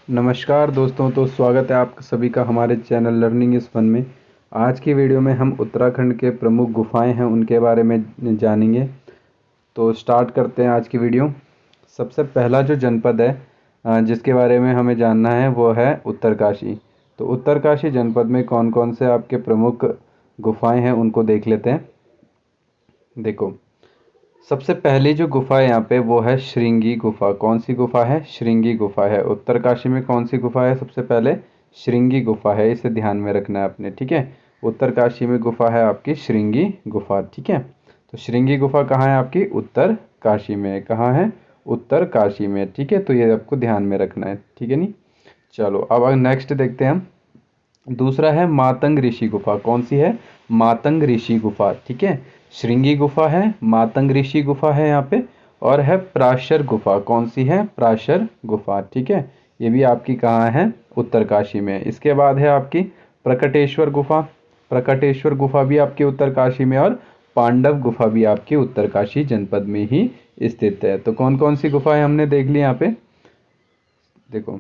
नमस्कार दोस्तों, तो स्वागत है आप सभी का हमारे चैनल लर्निंग इज़ फन में। आज की वीडियो में हम उत्तराखंड के प्रमुख गुफाएं हैं उनके बारे में जानेंगे। तो स्टार्ट करते हैं आज की वीडियो। सबसे पहला जो जनपद है जिसके बारे में हमें जानना है वो है उत्तरकाशी। तो उत्तरकाशी जनपद में कौन कौन से आपके प्रमुख गुफाएँ हैं उनको देख लेते हैं। देखो, सबसे पहली जो गुफा है यहाँ पे वो है श्रृंगी गुफा। कौन सी गुफा है? श्रृंगी गुफा है। उत्तरकाशी में कौन सी गुफा है? सबसे पहले श्रृंगी गुफा है, इसे ध्यान में रखना है आपने, ठीक है। उत्तरकाशी में गुफा है आपकी श्रृंगी गुफा, ठीक है। तो श्रृंगी गुफा कहाँ है आपकी? उत्तरकाशी में। कहाँ है? उत्तरकाशी में, ठीक है। तो ये आपको ध्यान में रखना है, ठीक है। नहीं, चलो अब नेक्स्ट देखते हैं हम। दूसरा है मातंग ऋषि गुफा। कौन सी है? मातंग ऋषि गुफा, ठीक है। श्रृंगी गुफा है, मातंग ऋषि गुफा है यहाँ पे, और है प्राशर गुफा। कौन सी है? प्राशर गुफा, ठीक है। ये भी आपकी कहाँ है? उत्तरकाशी में। इसके बाद है आपकी प्रकटेश्वर गुफा। प्रकटेश्वर गुफा भी आपकी उत्तरकाशी में, और पांडव गुफा भी आपकी उत्तरकाशी जनपद में ही स्थित है। तो कौन कौन सी गुफाएं हमने देख ली यहाँ पे। देखो,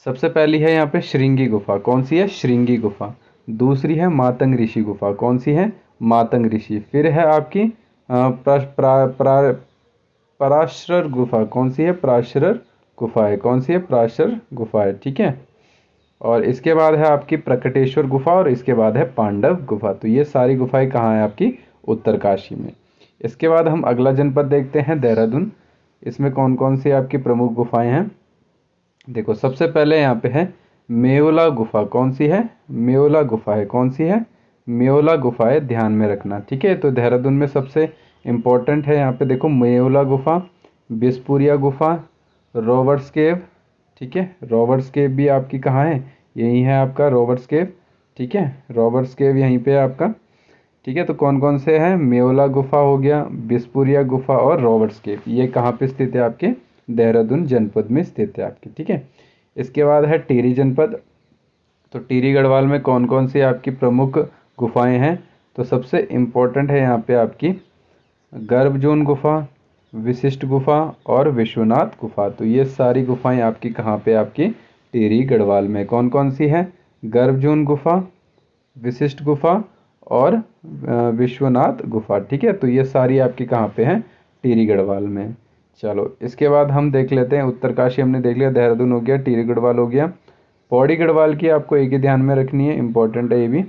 सबसे पहली है यहाँ पे श्रृंगी गुफा। कौन सी है? श्रृंगी गुफा। दूसरी है मातंग ऋषि गुफा। कौन सी है? मातंग ऋषि। फिर है आपकी पराशर गुफा। कौन सी है? पराशर गुफा है। कौन सी है? पराशर गुफा है, ठीक है। और इसके बाद है आपकी प्रकटेश्वर गुफा, और इसके बाद है पांडव गुफा। तो ये सारी गुफाएं कहाँ है आपकी? उत्तरकाशी में। इसके बाद हम अगला जनपद देखते हैं, देहरादून। इसमें कौन कौन सी आपकी प्रमुख गुफाएं हैं। देखो, सबसे पहले यहाँ पे है मेओला गुफा। कौन सी है? मेओला गुफा है। कौन सी है? मेओला गुफा है, ध्यान में रखना, ठीक है। तो देहरादून में सबसे इम्पोर्टेंट है यहाँ पे, देखो, मेओला गुफा, बिसपुरिया गुफा, रॉबर्ट्स केव, ठीक है। रॉबर्ट्स केव भी आपकी कहाँ है? यही है आपका रॉबर्ट्स केव, ठीक है। रॉबर्ट्स केव यहीं पे है आपका, ठीक है। तो कौन कौन से हैं? मेओला गुफा हो गया, बिसपुरिया गुफा और रॉबर्ट्स केव। ये कहाँ पे स्थित है? आपके देहरादून जनपद में स्थित है आपकी, ठीक है। इसके बाद है टिहरी जनपद। तो टिहरी गढ़वाल में कौन कौन सी आपकी प्रमुख गुफाएं हैं? तो सबसे इम्पोर्टेंट है यहाँ पे आपकी गर्भजून गुफा, विशिष्ट गुफा और विश्वनाथ गुफा। तो ये सारी गुफाएं आपकी कहाँ पे? आपकी टिहरी गढ़वाल में। कौन कौन सी है? गर्भजून गुफा, विशिष्ट गुफा और विश्वनाथ गुफा, ठीक है। तो ये सारी आपकी कहाँ पे हैं? टिहरी गढ़वाल में। चलो, इसके बाद हम देख लेते हैं, उत्तरकाशी हमने देख लिया, देहरादून हो गया, टिहरी गढ़वाल हो गया। पौड़ी गढ़वाल की आपको एक ही ध्यान में रखनी है, इंपॉर्टेंट है ये भी,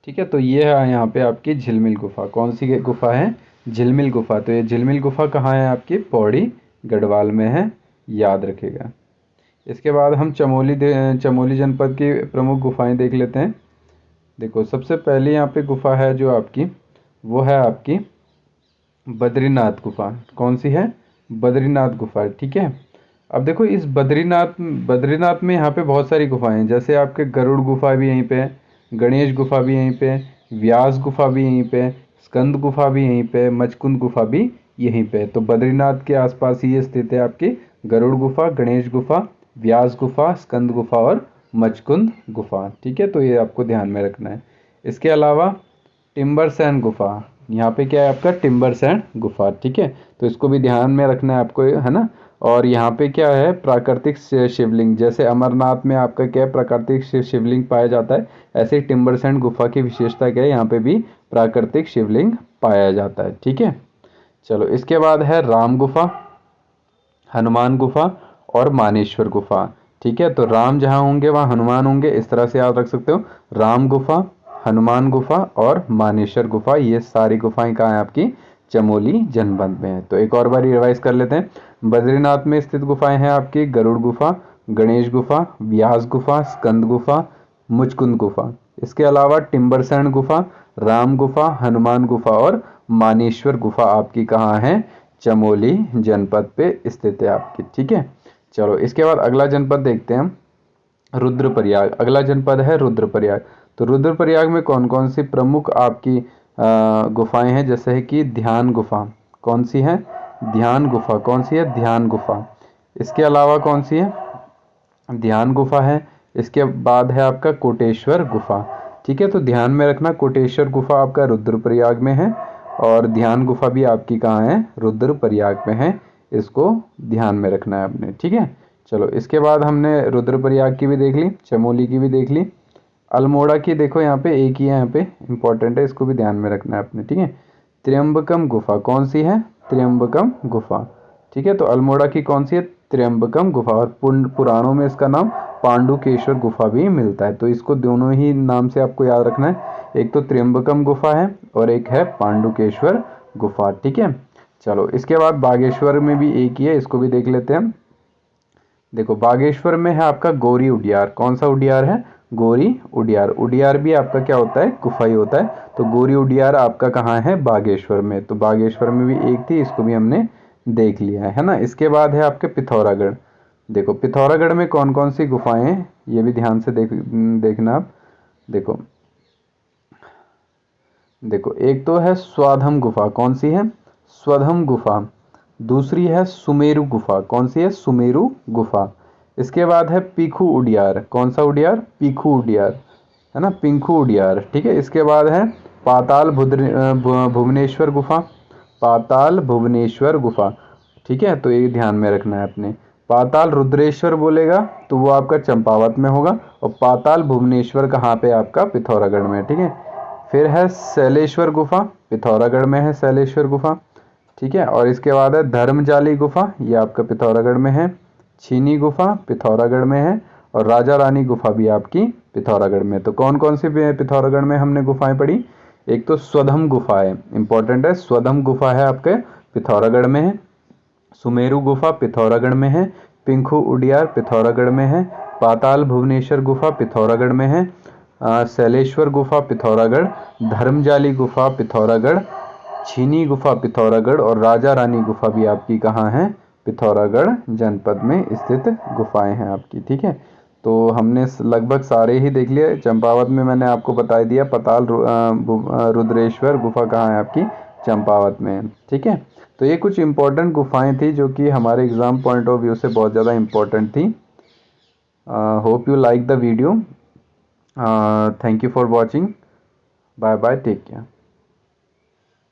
ठीक है। तो ये है यहाँ पे आपकी झिलमिल गुफा। कौन सी गुफा है? झिलमिल गुफा। तो ये झिलमिल गुफा कहाँ है आपकी? पौड़ी गढ़वाल में है, याद रखिएगा। इसके बाद हम चमोली जनपद की प्रमुख गुफाएं देख लेते हैं। देखो, सबसे पहली यहाँ पे गुफा है जो आपकी, वो है आपकी बद्रीनाथ गुफा। कौन सी है? बद्रीनाथ गुफा, ठीक है। अब देखो, इस बद्रीनाथ बद्रीनाथ में यहाँ पे बहुत सारी गुफाएं हैं, जैसे आपके गरुड़ गुफा भी यहीं पे है, गणेश गुफा भी यहीं पे है, व्यास गुफा भी यहीं पे है, स्कंद गुफा भी यहीं पे है, मचकुंद गुफा भी यहीं पे है। तो बद्रीनाथ के आसपास ही ये स्थित है आपकी गरुड़ गुफा, गणेश गुफा, व्यास गुफा, स्कंद गुफा और मचकुंद गुफा, ठीक है। तो ये आपको ध्यान में रखना है। इसके अलावा टिम्बरसैंड गुफा, यहाँ पे क्या है आपका? टिम्बरसैंड गुफा, ठीक है। तो इसको भी ध्यान में रखना है आपको, है ना। और यहाँ पे क्या है? प्राकृतिक शिवलिंग, जैसे अमरनाथ में आपका क्या है? प्राकृतिक शिवलिंग पाया जाता है, ऐसे ही टिम्बरसैंड गुफा की विशेषता क्या है? यहाँ पे भी प्राकृतिक शिवलिंग पाया जाता है, ठीक है। चलो, इसके बाद है राम गुफा, हनुमान गुफा और मानेश्वर गुफा, ठीक है। तो राम जहाँ होंगे वहाँ हनुमान होंगे, इस तरह से याद रख सकते हो। राम गुफा, हनुमान गुफा और मानेश्वर गुफा, ये सारी गुफाएं कहाँ हैं आपकी? चमोली जनपद में है। तो एक और बार रिवाइज कर लेते हैं। बद्रीनाथ में स्थित गुफाएं हैं आपकी गरुड़ गुफा, गणेश गुफा, व्यास गुफा, स्कंद गुफा, मुचकुंद गुफा। इसके अलावा टिम्बरसैंड गुफा, राम गुफा, हनुमान गुफा और मानेश्वर गुफा आपकी कहाँ है? चमोली जनपद पे स्थित है आपकी, ठीक है। चलो, इसके बाद अगला जनपद देखते हैं हम, रुद्रप्रयाग। अगला जनपद है रुद्रप्रयाग। तो रुद्रप्रयाग में कौन कौन सी प्रमुख आपकी गुफाएं हैं? जैसे कि ध्यान गुफा। कौन सी है? ध्यान गुफा। कौन सी है? ध्यान गुफा। इसके अलावा कौन सी है? ध्यान गुफा है। इसके बाद है आपका कोटेश्वर गुफा, ठीक है। तो ध्यान में रखना, कोटेश्वर गुफा आपका रुद्रप्रयाग में है, और ध्यान गुफा भी आपकी कहाँ है? रुद्रप्रयाग में है। इसको ध्यान में रखना है आपने, ठीक है। चलो इसके बाद हमने रुद्रप्रयाग की भी देख ली, चमोली की भी देख ली, अल्मोड़ा की देखो यहाँ पे एक ही है, यहाँ पे इंपॉर्टेंट है, इसको भी ध्यान में रखना है आपने, ठीक है। त्र्यंबकम गुफा कौन सी है? त्र्यंबकम गुफा, ठीक है। तो अल्मोड़ा की कौन सी है? त्र्यंबकम गुफा। और पुराणों में इसका नाम पांडुकेश्वर गुफा भी मिलता है। तो इसको दोनों ही नाम से आपको याद रखना है, एक तो त्र्यंबकम गुफा है और एक है पांडुकेश्वर गुफा, ठीक है। चलो इसके बाद बागेश्वर में भी एक ही है, इसको भी देख लेते हैं। देखो बागेश्वर में है आपका गौरी उडियार। कौन सा उडियार है? गौरी उडियार। उडियार भी आपका क्या होता है? गुफा ही होता है। तो गौरी उडियार आपका कहाँ है? बागेश्वर में। तो बागेश्वर में भी एक थी, इसको भी हमने देख लिया है ना। इसके बाद है आपके पिथौरागढ़। देखो पिथौरागढ़ में कौन कौन सी गुफाएं हैं ये भी ध्यान से देखना आप। देखो देखो एक तो है स्वाधम गुफा। कौन सी है? स्वधम गुफा। दूसरी है सुमेरु गुफा। कौन सी है? सुमेरु गुफा। इसके बाद है पीखू उडियार। कौन सा उडियार? पीखू उडियार, है ना, पिंखू उडियार, ठीक है। इसके बाद है पाताल भुवनेश्वर गुफा। पाताल भुवनेश्वर गुफा, ठीक है। तो ये ध्यान में रखना है आपने। पाताल रुद्रेश्वर बोलेगा तो वो आपका चंपावत में होगा, और पाताल भुवनेश्वर कहाँ पे? आपका पिथौरागढ़ में, ठीक है। फिर है शैलेश्वर गुफा, पिथौरागढ़ में है शैलेश्वर गुफा, ठीक है। और इसके बाद है धर्मजाली गुफा, ये आपका पिथौरागढ़ में है। छीनी गुफा पिथौरागढ़ में है, और राजा रानी गुफा भी आपकी पिथौरागढ़ में। तो कौन कौन सी पिथौरागढ़ में हमने गुफाएं पढ़ी? एक तो स्वधम गुफा है, इंपॉर्टेंट है, स्वधम गुफा है आपके पिथौरागढ़ में है। सुमेरु गुफा पिथौरागढ़ में है। पिंखू उडियार पिथौरागढ़ में है। पाताल भुवनेश्वर गुफा पिथौरागढ़ में है। शैलेश्वर गुफा पिथौरागढ़, धर्मजाली गुफा पिथौरागढ़, छीनी गुफा पिथौरागढ़, और राजा रानी गुफा भी आपकी कहाँ है? पिथौरागढ़ जनपद में स्थित गुफाएं हैं आपकी, ठीक है। तो हमने लगभग सारे ही देख लिए। चंपावत में मैंने आपको बता दिया, पाताल रुद्रेश्वर गुफा कहाँ है? आपकी चंपावत में, ठीक है। तो ये कुछ इंपॉर्टेंट गुफाएं थी जो कि हमारे एग्जाम पॉइंट ऑफ व्यू से बहुत ज़्यादा इंपॉर्टेंट थी। Hope you like the video. Thank you for watching. Bye bye. Take care.